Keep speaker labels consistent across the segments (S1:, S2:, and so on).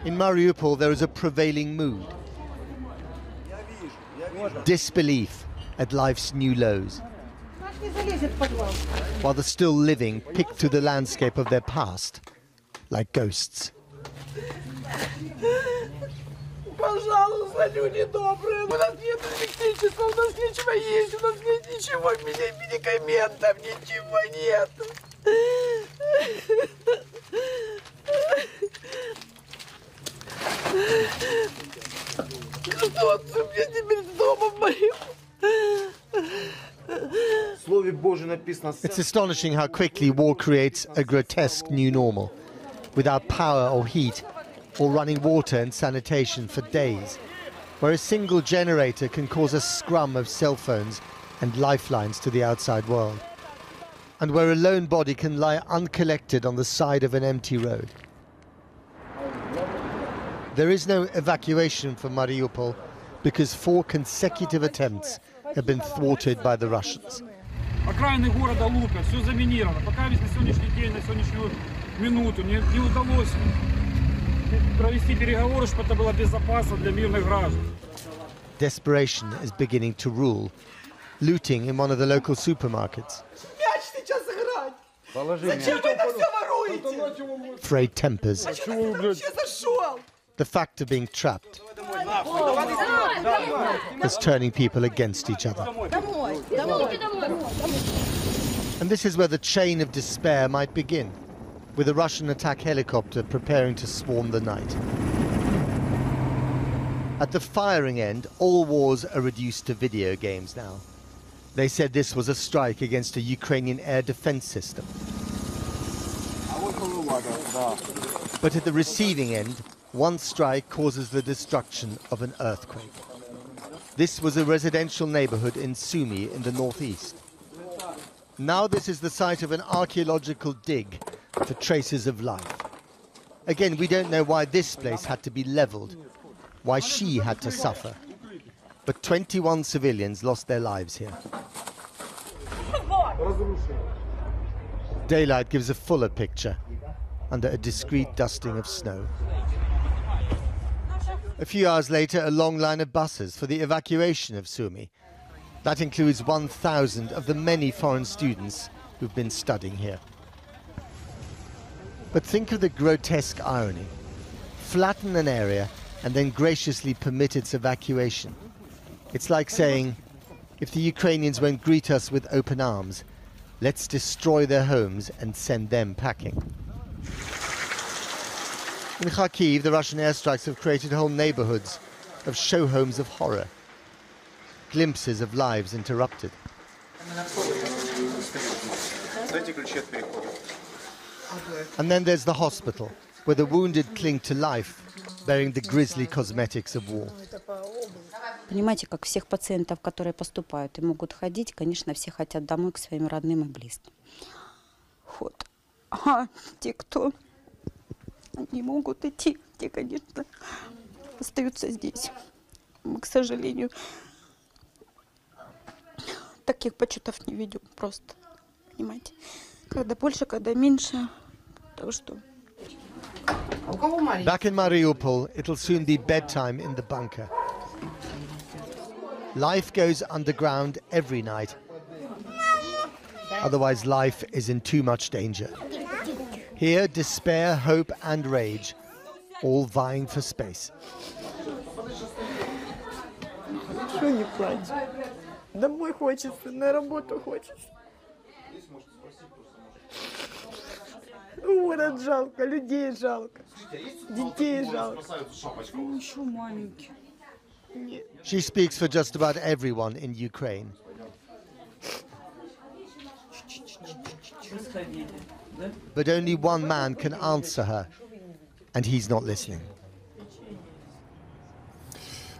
S1: In Mariupol, there is a prevailing mood. Disbelief at life's new lows. While the still living pick through the landscape of their past like ghosts.
S2: Пожалуйста, люди добрые, у нас нет электричества, у нас ничего есть, у нас нет ничего, медикаментов, ничего нет. Что мне теперь дома моим?
S1: It's astonishing how quickly war creates a grotesque new normal, without power or heat, or running water and sanitation for days, where a single generator can cause a scrum of cell phones and lifelines to the outside world, and where a lone body can lie uncollected on the side of an empty road. There is no evacuation from Mariupol because 4 consecutive attempts have been thwarted by the Russians.
S3: Окраины города лупят, все заминировано. Пока на сегодняшний день, на сегодняшнюю минуту не удалось провести переговоры, чтобы это было безопасно для мирных граждан.
S1: Desperation is beginning to rule. Looting in one of the local supermarkets. Frayed tempers. The fact of being trapped is turning people against each other. And this is where the chain of despair might begin, with a Russian attack helicopter preparing to swarm the night. At the firing end, all wars are reduced to video games now. They said this was a strike against a Ukrainian air defense system. But at the receiving end, one strike causes the destruction of an earthquake. This was a residential neighborhood in Sumy in the northeast. Now this is the site of an archaeological dig for traces of life. Again, we don't know why this place had to be leveled, why she had to suffer. But 21 civilians lost their lives here. Daylight gives a fuller picture under a discreet dusting of snow. A few hours later, a long line of buses for the evacuation of Sumy. That includes 1,000 of the many foreign students who've been studying here. But think of the grotesque irony. Flatten an area and then graciously permit its evacuation. It's like saying, if the Ukrainians won't greet us with open arms, let's destroy their homes and send them packing. In Kharkiv, the Russian airstrikes have created whole neighborhoods of show homes of horror. Glimpses of lives interrupted. And then there's the hospital, where the wounded cling to life, bearing the grisly cosmetics of war.
S4: Понимаете, как всех пациентов, которые поступают и могут ходить, конечно, все хотят домой к своим родным и близким. Вот. А те, кто не могут идти, те, конечно, остаются здесь. Мы, к сожалению, таких почетов не ведем просто, понимаете. Когда больше, когда меньше, так что...
S1: Back in Mariupol, it'll soon be bedtime in the bunker. Life goes underground every night. Otherwise, life is in too much danger. Here, despair, hope and rage, all vying for space.
S2: Что не плачь? Домой хочется, на работу хочется. Город жалко, людей жалко, детей жалко. Еще маленький.
S1: She speaks for just about everyone in Ukraine. But only one man can answer her, and he's not listening.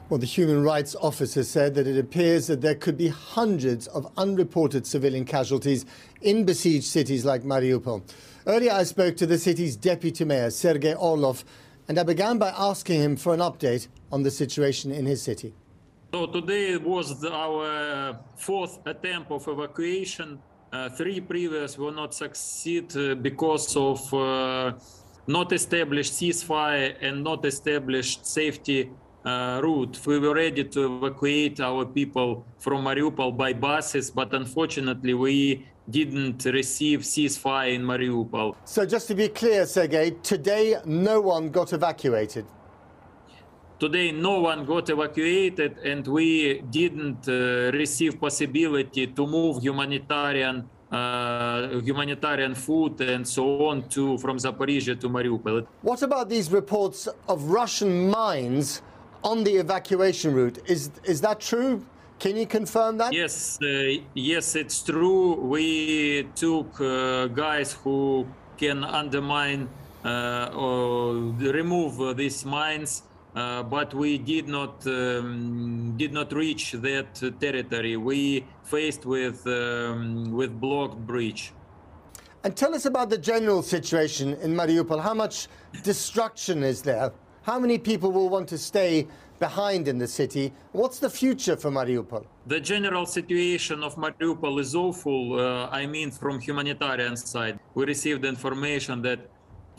S1: Well, the human rights officer said that it appears that there could be hundreds of unreported civilian casualties in besieged cities like Mariupol. Earlier, I spoke to the city's deputy mayor, Sergei Orlov, and I began by asking him for an update on the situation in his city.
S5: So today was our 4th attempt of evacuation. 3 previous will not succeed because of not established ceasefire and not established safety route. We were ready to evacuate our people from Mariupol by buses, but unfortunately we didn't receive ceasefire in Mariupol.
S1: So just to be clear, Sergei, today no one got evacuated?
S5: Today no one got evacuated, and we didn't receive possibility to move humanitarian food and so on from Zaporizhia to Mariupol.
S1: What about these reports of Russian mines on the evacuation route? Is that true? Can you confirm that?
S5: Yes, yes, it's true. We took guys who can undermine or remove these mines, but we did not reach that territory. We faced with blocked bridge.
S1: And tell us about the general situation in Mariupol. How much destruction is there? How many people will want to stay behind in the city? What's the future for Mariupol?
S5: The general situation of Mariupol is awful. I mean, from humanitarian side, we received information that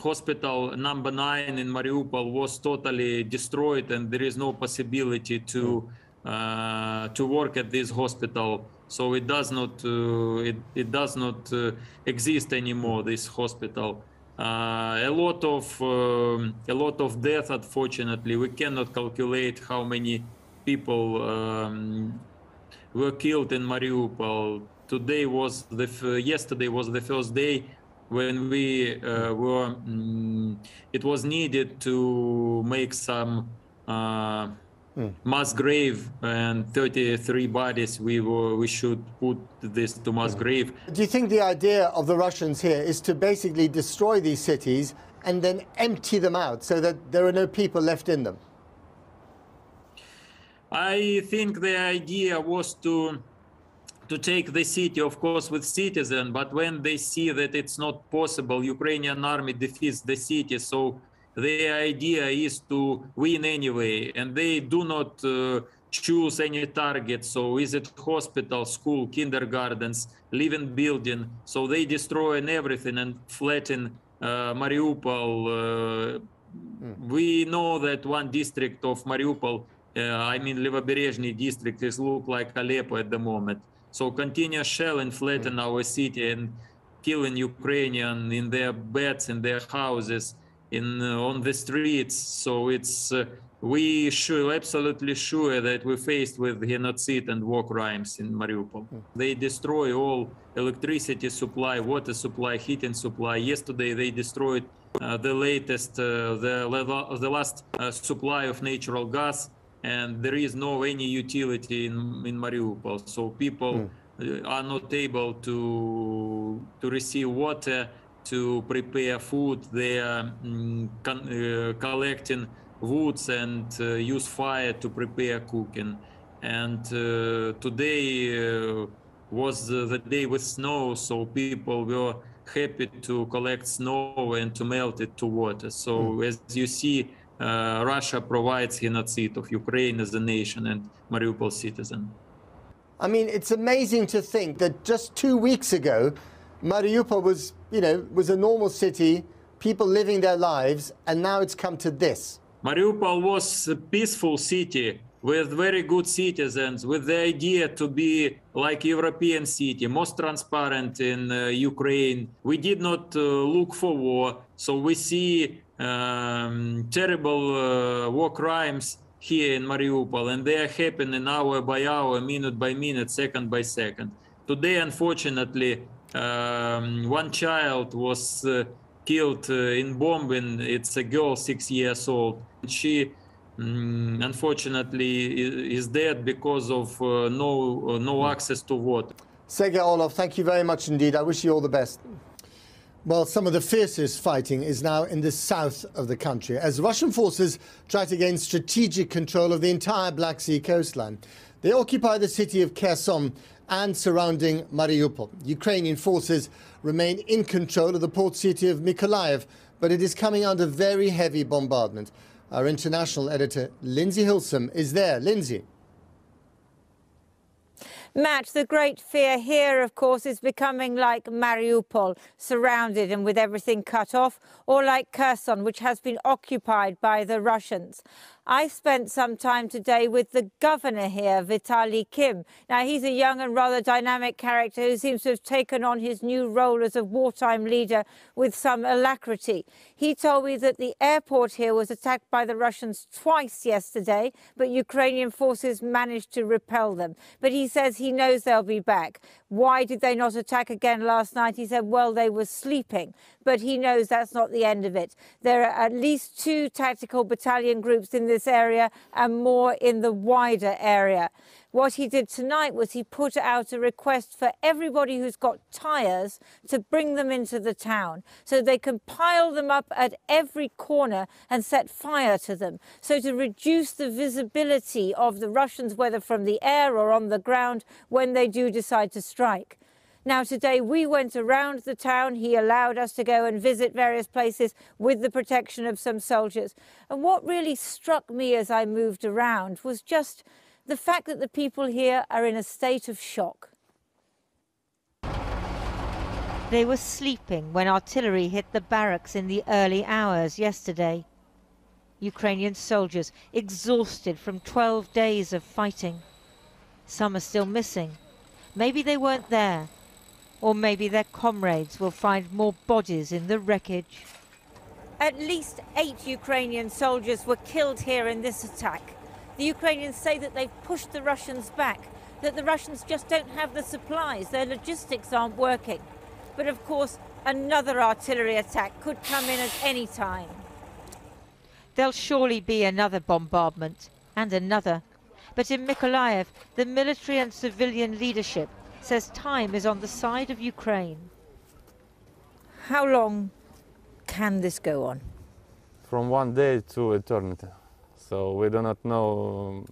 S5: hospital number 9 in Mariupol was totally destroyed, and there is no possibility to work at this hospital. So it does not exist anymore, this hospital. A lot of death, unfortunately. We cannot calculate how many people were killed in Mariupol. Yesterday was the first day when we it was needed to make some mass grave, and 33 bodies we should put this to mass grave.
S1: Do you think the idea of the Russians here is to basically destroy these cities and then empty them out so that there are no people left in them?
S5: I think the idea was to take the city, of course, with citizens, but when they see that it's not possible, Ukrainian army defeats the city, so the idea is to win anyway, and they do not choose any target. So is it hospital, school, kindergartens, living building? So they destroy everything and flatten Mariupol. We know that one district of Mariupol, I mean Levoberezhny district, is look like Aleppo at the moment. So continuous shelling flatten our city and killing Ukrainians in their beds, in their houses, on the streets. So it's we absolutely sure that we're faced with genocide and war crimes in Mariupol. They destroy all electricity supply, water supply, heating supply. Yesterday they destroyed the last supply of natural gas, and there is no any utility in Mariupol. So people are not able to receive water, to prepare food. They are collecting woods and use fire to prepare cooking. And today was the day with snow, so people were happy to collect snow and to melt it to water. So as you see, Russia provides genocide of Ukraine as a nation and Mariupol citizen.
S1: I mean, it's amazing to think that just 2 weeks ago, Mariupol was, was a normal city, people living their lives, and now it's come to this.
S5: Mariupol was a peaceful city with very good citizens, with the idea to be like European city, most transparent in Ukraine. We did not look for war, so we see terrible war crimes here in Mariupol, and they are happening hour by hour, minute by minute, second by second. Today, unfortunately, one child was killed in bombing. It's a girl, 6 years old. She unfortunately is dead because of no access to water.
S1: Sergei Orlov, thank you very much indeed. I wish you all the best. Well, some of the fiercest fighting is now in the south of the country as Russian forces try to gain strategic control of the entire Black Sea coastline. They occupy the city of Kherson and surrounding Mariupol. Ukrainian forces remain in control of the port city of Mykolaiv, but it is coming under very heavy bombardment. Our international editor, Lindsay Hilsum, is there. Lindsay.
S6: Matt, the great fear here, of course, is becoming like Mariupol, surrounded and with everything cut off, or like Kherson, which has been occupied by the Russians. I spent some time today with the governor here, Vitaly Kim. Now, he's a young and rather dynamic character who seems to have taken on his new role as a wartime leader with some alacrity. He told me that the airport here was attacked by the Russians twice yesterday, but Ukrainian forces managed to repel them. But he says he knows they'll be back. Why did they not attack again last night? He said, well, they were sleeping. But he knows that's not the end of it. There are at least 2 tactical battalion groups in this area and more in the wider area. What he did tonight was he put out a request for everybody who's got tyres to bring them into the town so they can pile them up at every corner and set fire to them. So to reduce the visibility of the Russians, whether from the air or on the ground, when they do decide to strike. Now, today we went around the town. He allowed us to go and visit various places with the protection of some soldiers. And what really struck me as I moved around was just the fact that the people here are in a state of shock. They were sleeping when artillery hit the barracks in the early hours yesterday. Ukrainian soldiers exhausted from 12 days of fighting. Some are still missing. Maybe they weren't there. Or maybe their comrades will find more bodies in the wreckage. At least 8 Ukrainian soldiers were killed here in this attack. The Ukrainians say that they've pushed the Russians back, that the Russians just don't have the supplies, their logistics aren't working. But of course, another artillery attack could come in at any time. There'll surely be another bombardment, and another. But in Mykolaiv, the military and civilian leadership says time is on the side of Ukraine. How long can this go on?
S7: From one day to eternity. So we do not know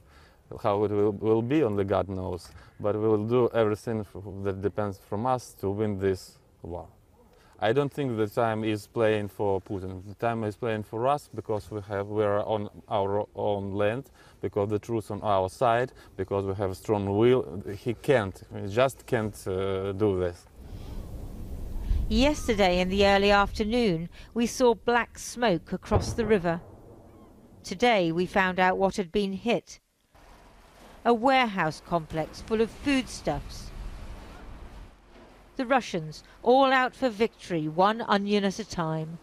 S7: how it will be, only God knows. But we will do everything that depends from us to win this war. I don't think the time is playing for Putin. The time is playing for us because we are on our own land, because the truth on our side, because we have a strong will. He just can't do this.
S6: Yesterday in the early afternoon, we saw black smoke across the river. Today we found out what had been hit. A warehouse complex full of foodstuffs. The Russians, all out for victory, one onion at a time.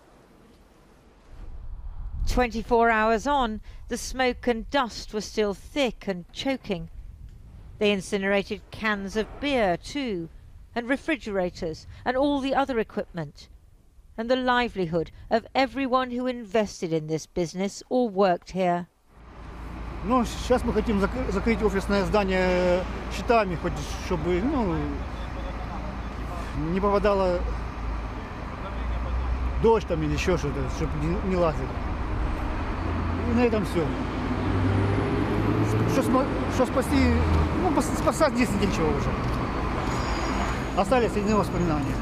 S6: 24 hours on, the smoke and dust were still thick and choking. They incinerated cans of beer too, and refrigerators, and all the other equipment. And the livelihood of everyone who invested in this business or worked here.
S8: Ну, сейчас мы хотим закрыть офисное здание щитами, хоть чтобы, не попадало дождь там или еще что-то, чтобы не лазили. И на этом все. Что спасти, спасать здесь ничего уже. Остались одни воспоминания.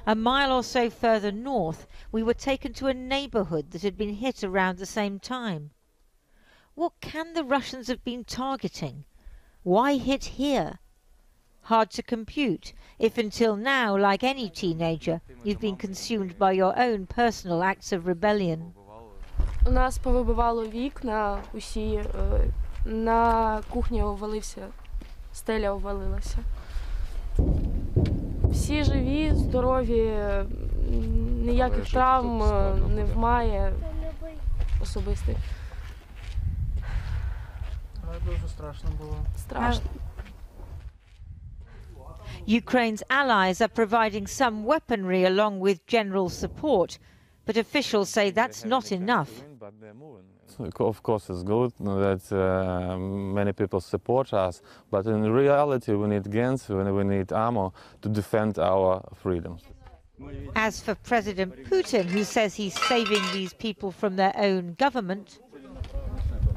S6: A mile or so further north, we were taken to a neighbourhood that had been hit around the same time. What can the Russians have been targeting? Why hit here? Hard to compute, if until now, like any teenager, you've been consumed by your own personal acts of rebellion.
S9: У нас повибивало вікна усі, на кухні обвалився, стеля обвалилася. Всі живі, здорові, ніяких травм немає особистих.
S2: Дуже страшно було.
S9: Страшно.
S6: Ukraine's allies are providing some weaponry along with general support, but officials say that's not enough.
S7: Of course, it's good that many people support us, but in reality we need guns, we need ammo to defend our freedoms.
S6: As for President Putin, who says he's saving these people from their own government,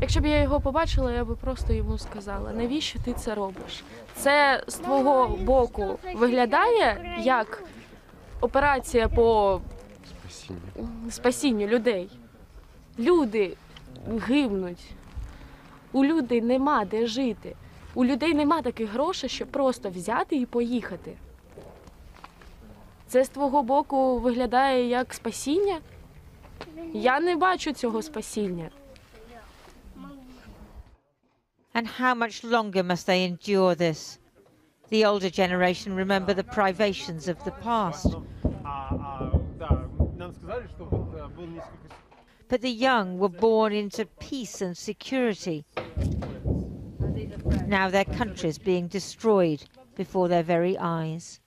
S9: Якщо б я його побачила, я б просто йому сказала, навіщо ти це робиш? Це з твого боку виглядає як операція по спасінню людей. Люди гибнуть, у людей нема де жити. У людей нема таких грошей, щоб просто взяти і поїхати. Це з твого боку виглядає як спасіння? Я не бачу цього спасіння.
S6: And how much longer must they endure this? The older generation remember the privations of the past. But the young were born into peace and security. Now their country's being destroyed before their very eyes.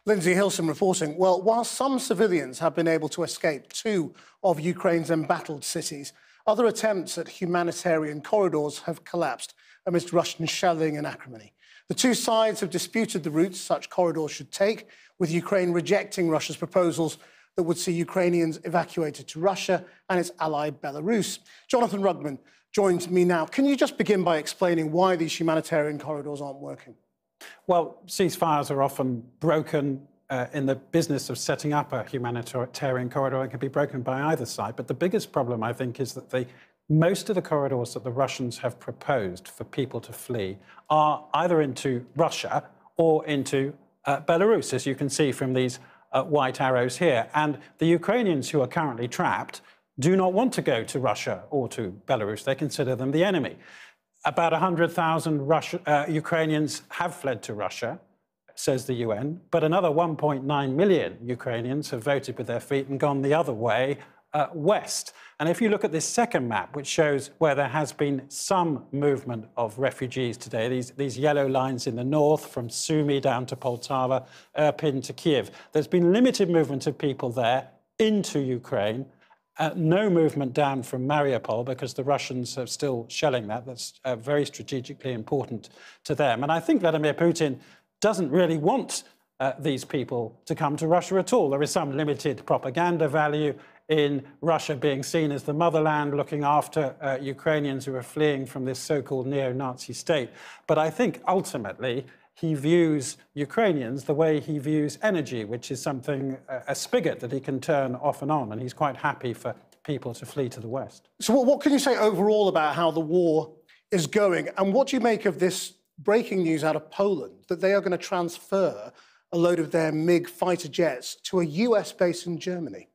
S10: Lindsay Hilson reporting. Well, while some civilians have been able to escape two of Ukraine's embattled cities, other attempts at humanitarian corridors have collapsed amidst Russian shelling and acrimony. The two sides have disputed the routes such corridors should take, with Ukraine rejecting Russia's proposals that would see Ukrainians evacuated to Russia and its ally Belarus. Jonathan Rugman joins me now. Can you just begin by explaining why these humanitarian corridors aren't working?
S11: Well, ceasefires are often broken in the business of setting up a humanitarian corridor. It can be broken by either side. But the biggest problem, I think, is that most of the corridors that the Russians have proposed for people to flee are either into Russia or into Belarus, as you can see from these white arrows here. And the Ukrainians who are currently trapped do not want to go to Russia or to Belarus. They consider them the enemy. About 100,000 Ukrainians have fled to Russia, says the UN, but another 1.9 million Ukrainians have voted with their feet and gone the other way, west. And if you look at this second map, which shows where there has been some movement of refugees today, these yellow lines in the north, from Sumy down to Poltava, Irpin to Kiev, there's been limited movement of people there into Ukraine. No movement down from Mariupol because the Russians are still shelling that. That's very strategically important to them. And I think Vladimir Putin doesn't really want these people to come to Russia at all. There is some limited propaganda value in Russia being seen as the motherland, looking after Ukrainians who are fleeing from this so-called neo-Nazi state. But I think ultimately he views Ukrainians the way he views energy, which is something, a spigot that he can turn off and on, and he's quite happy for people to flee to the west.
S10: So what can you say overall about how the war is going, and what do you make of this breaking news out of Poland, that they are going to transfer a load of their MiG fighter jets to a US base in Germany?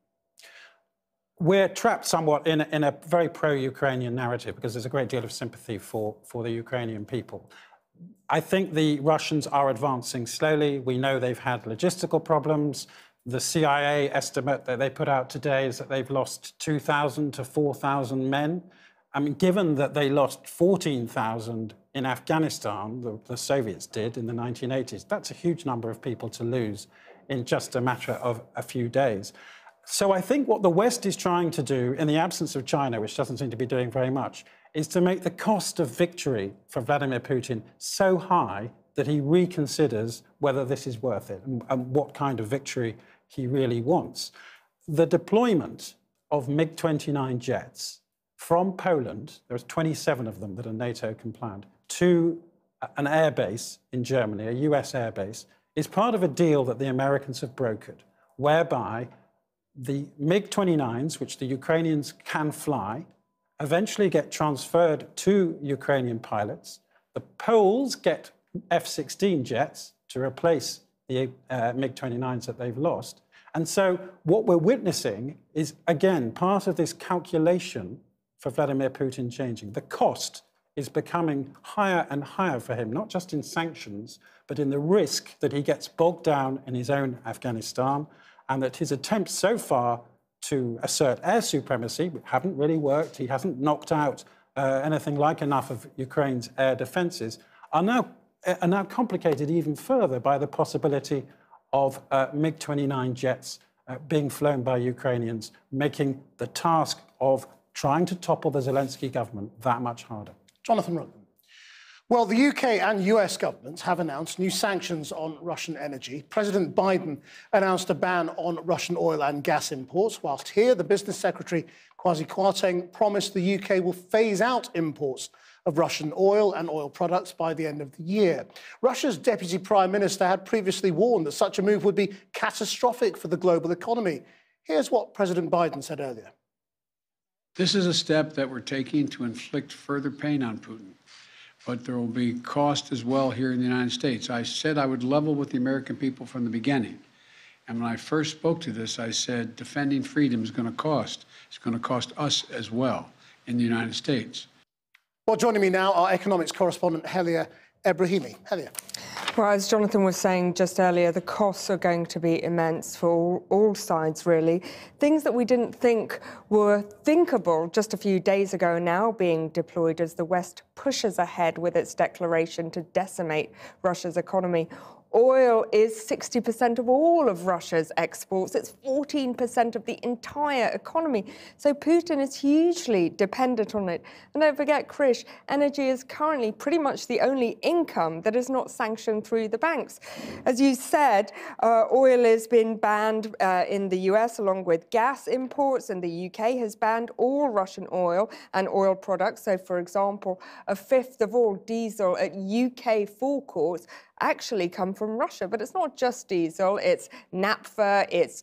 S11: We're trapped somewhat in a very pro-Ukrainian narrative because there's a great deal of sympathy for the Ukrainian people. I think the Russians are advancing slowly. We know they've had logistical problems. The CIA estimate that they put out today is that they've lost 2,000 to 4,000 men. I mean, given that they lost 14,000 in Afghanistan, the Soviets did in the 1980s, that's a huge number of people to lose in just a matter of a few days. So I think what the West is trying to do, in the absence of China, which doesn't seem to be doing very much, is to make the cost of victory for Vladimir Putin so high that he reconsiders whether this is worth it and what kind of victory he really wants. The deployment of MiG-29 jets from Poland, there's 27 of them that are NATO compliant, to an airbase in Germany, a US airbase, is part of a deal that the Americans have brokered, whereby the MiG-29s, which the Ukrainians can fly, eventually get transferred to Ukrainian pilots. The Poles get F-16 jets to replace the MiG-29s that they've lost. And so what we're witnessing is, again, part of this calculation for Vladimir Putin changing. The cost is becoming higher and higher for him, not just in sanctions, but in the risk that he gets bogged down in his own Afghanistan, and that his attempts so far to assert air supremacy haven't really worked. He hasn't knocked out anything like enough of Ukraine's air defences, are now complicated even further by the possibility of MiG-29 jets being flown by Ukrainians, making the task of trying to topple the Zelenskyy government that much harder.
S10: Jonathan Rugman. Well, the UK and US governments have announced new sanctions on Russian energy. President Biden announced a ban on Russian oil and gas imports, whilst here the Business Secretary, Kwasi Kwarteng, promised the UK will phase out imports of Russian oil and oil products by the end of the year. Russia's Deputy Prime Minister had previously warned that such a move would be catastrophic for the global economy. Here's what President Biden said earlier.
S12: This is a step that we're taking to inflict further pain on Putin. but there will be cost as well here in the United States. I said I would level with the American people from the beginning. And when I first spoke to this, I said defending freedom is going to cost. It's going to cost us as well in the United States.
S10: Well, joining me now, our economics correspondent, Helia Ebrahimi. Helia.
S13: Well, as Jonathan was saying just earlier, the costs are going to be immense for all sides, really. Things that we didn't think were thinkable just a few days ago are now being deployed as the West pushes ahead with its declaration to decimate Russia's economy. Oil is 60% of all of Russia's exports. It's 14% of the entire economy. So Putin is hugely dependent on it. And don't forget, Krish, energy is currently pretty much the only income that is not sanctioned through the banks. As you said, oil has been banned in the US along with gas imports, and the UK has banned all Russian oil and oil products. So, for example, a fifth of all diesel at UK forecourts actually come from Russia. But it's not just diesel, it's naphtha, it's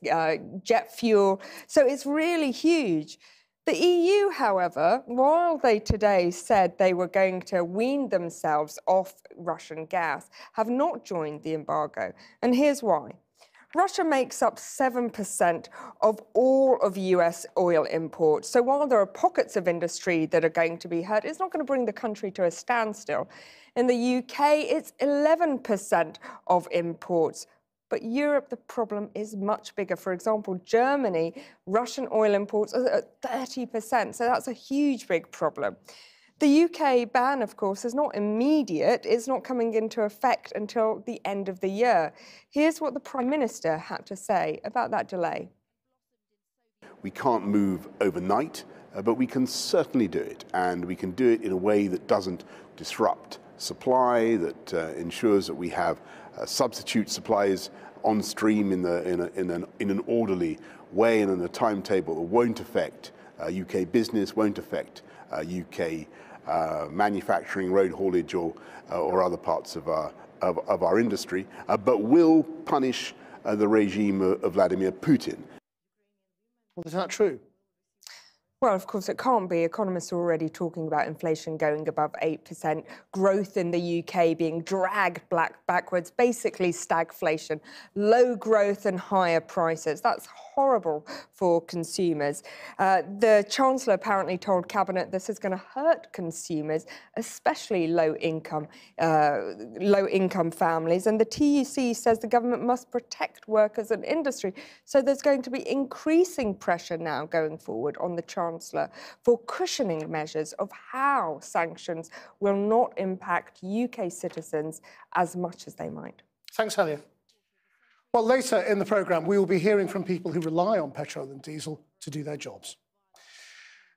S13: jet fuel. So it's really huge. The EU, however, while they today said they were going to wean themselves off Russian gas, have not joined the embargo. And here's why. Russia makes up 7% of all of US oil imports. So while there are pockets of industry that are going to be hurt, it's not going to bring the country to a standstill. In the UK, it's 11% of imports. But Europe, the problem is much bigger. For example, Germany, Russian oil imports are at 30%. So that's a huge, big problem. The UK ban, of course, is not immediate. It's not coming into effect until the end of the year. Here's what the Prime Minister had to say about that delay.
S14: We can't move overnight, but we can certainly do it. And we can do it in a way that doesn't disrupt supply, that ensures that we have substitute supplies on stream in an orderly way and in a timetable that won't affect UK business, won't affect UK manufacturing, road haulage, or other parts of our industry, but will punish the regime of Vladimir Putin.
S10: Well, is that true?
S13: Well, of course, it can't be. Economists are already talking about inflation going above 8%, growth in the UK being dragged backwards, basically stagflation, low growth and higher prices. That's horrible for consumers. The Chancellor apparently told Cabinet this is going to hurt consumers, especially low-income families. And the TUC says the government must protect workers and industry. So there's going to be increasing pressure now going forward on the Chancellor for cushioning measures of how sanctions will not impact UK citizens as much as they might.
S10: Thanks, Helia. Well, later in the programme, we will be hearing from people who rely on petrol and diesel to do their jobs.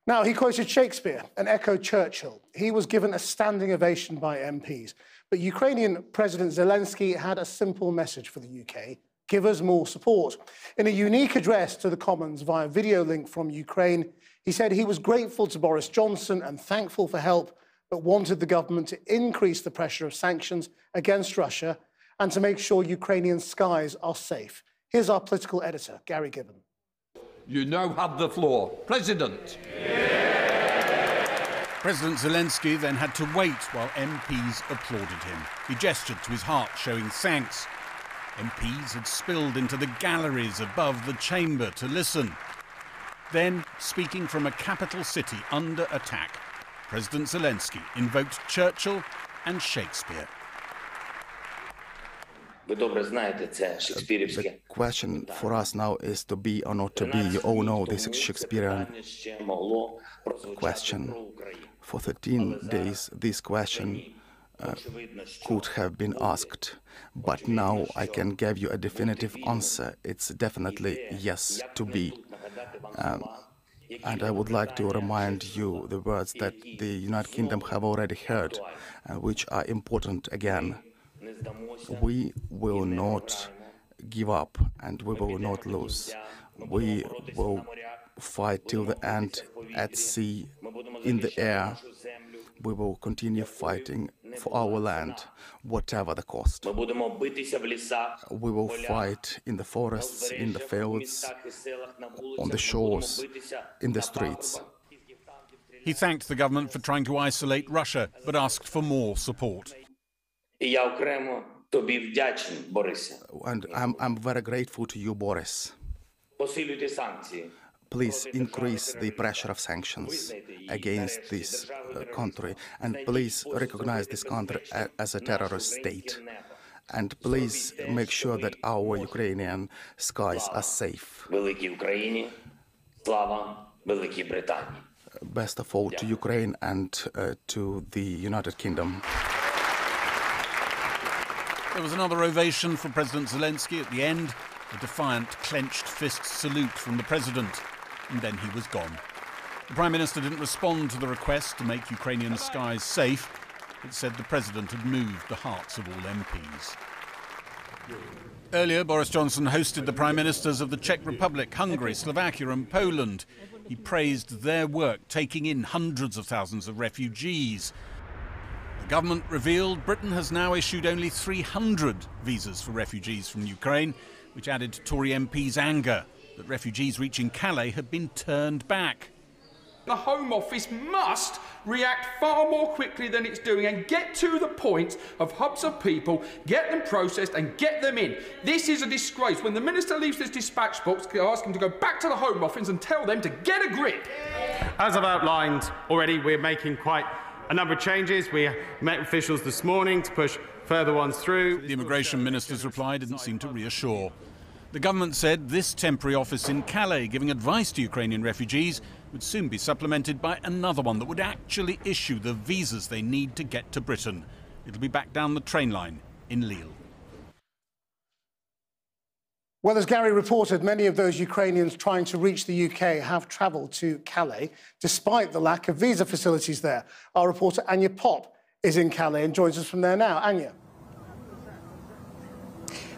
S10: Now, he quoted Shakespeare and echoed Churchill. He was given a standing ovation by MPs. But Ukrainian President Zelenskyy had a simple message for the UK: give us more support. In a unique address to the Commons via video link from Ukraine, he said he was grateful to Boris Johnson and thankful for help, but wanted the government to increase the pressure of sanctions against Russia and to make sure Ukrainian skies are safe. Here's our political editor, Gary Gibbon.
S15: You now have the floor. President.
S16: President Zelenskyy then had to wait while MPs applauded him. He gestured to his heart, showing thanks. MPs had spilled into the galleries above the chamber to listen. Then, speaking from a capital city under attack, President Zelenskyy invoked Churchill and Shakespeare.
S17: The question for us now is to be or not to be. You all know this Shakespearean question. For 13 days, this question could have been asked, but now I can give you a definitive answer. It's definitely yes to be. And I would like to remind you the words that the United Kingdom have already heard, which are important again. We will not give up and we will not lose. We will fight till the end at sea, in the air. We will continue fighting for our land, whatever the cost. We will fight in the forests, in the fields, on the shores, in the streets.
S16: He thanked the government for trying to isolate Russia, but asked for more support.
S17: And I'm very grateful to you, Boris. Please increase the pressure of sanctions against this country, and please recognize this country as a terrorist state. And please make sure that our Ukrainian skies are safe. Best of all to Ukraine and to the United Kingdom.
S16: There was another ovation for President Zelensky at the end, a defiant clenched fist salute from the president, and then he was gone. The Prime Minister didn't respond to the request to make Ukrainian skies safe, but said the president had moved the hearts of all MPs. Earlier, Boris Johnson hosted the Prime Ministers of the Czech Republic, Hungary, Slovakia and Poland. He praised their work taking in hundreds of thousands of refugees. The government revealed Britain has now issued only 300 visas for refugees from Ukraine, which added to Tory MPs' anger that refugees reaching Calais had been turned back.
S15: The Home Office must react far more quickly than it's doing and get to the point of hubs of people, get them processed and get them in. This is a disgrace. When the Minister leaves this dispatch box, I ask him to go back to the Home Office and tell them to get a grip.
S18: As I've outlined already, we're making quite a number of changes. We met officials this morning to push further ones through.
S16: The Immigration Minister's reply didn't seem to reassure. The government said this temporary office in Calais giving advice to Ukrainian refugees would soon be supplemented by another one that would actually issue the visas they need to get to Britain. It'll be back down the train line in Lille.
S10: Well, as Gary reported, many of those Ukrainians trying to reach the UK have travelled to Calais, despite the lack of visa facilities there. Our reporter Anya Pop is in Calais and joins us from there now. Anya.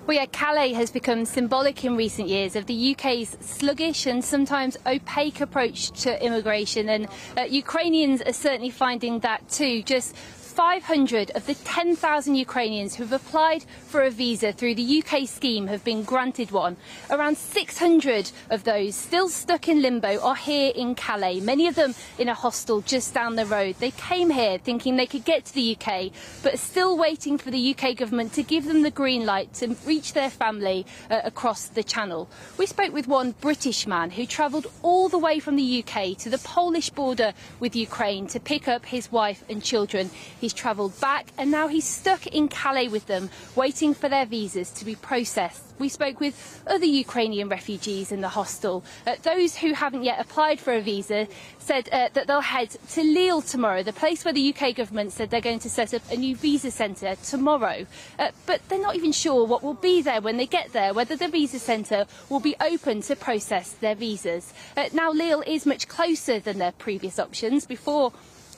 S19: Well, yeah, Calais has become symbolic in recent years of the UK's sluggish and sometimes opaque approach to immigration, and Ukrainians are certainly finding that too. Just 500 of the 10,000 Ukrainians who've applied for a visa through the UK scheme have been granted one. Around 600 of those still stuck in limbo are here in Calais, many of them in a hostel just down the road. They came here thinking they could get to the UK, but are still waiting for the UK government to give them the green light to reach their family across the Channel. We spoke with one British man who travelled all the way from the UK to the Polish border with Ukraine to pick up his wife and children. He's travelled back and now he's stuck in Calais with them, waiting for their visas to be processed. We spoke with other Ukrainian refugees in the hostel. Those who haven't yet applied for a visa said that they'll head to Lille tomorrow, the place where the UK government said they're going to set up a new visa centre tomorrow. But they're not even sure what will be there when they get there, whether the visa centre will be open to process their visas. Now, Lille is much closer than their previous options. Before,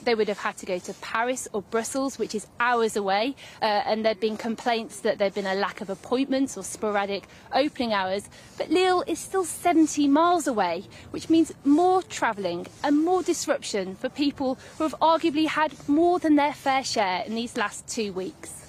S19: they would have had to go to Paris or Brussels, which is hours away, and there'd been complaints that there'd been a lack of appointments or sporadic opening hours. But Lille is still 70 miles away, which means more travelling and more disruption for people who have arguably had more than their fair share in these last 2 weeks.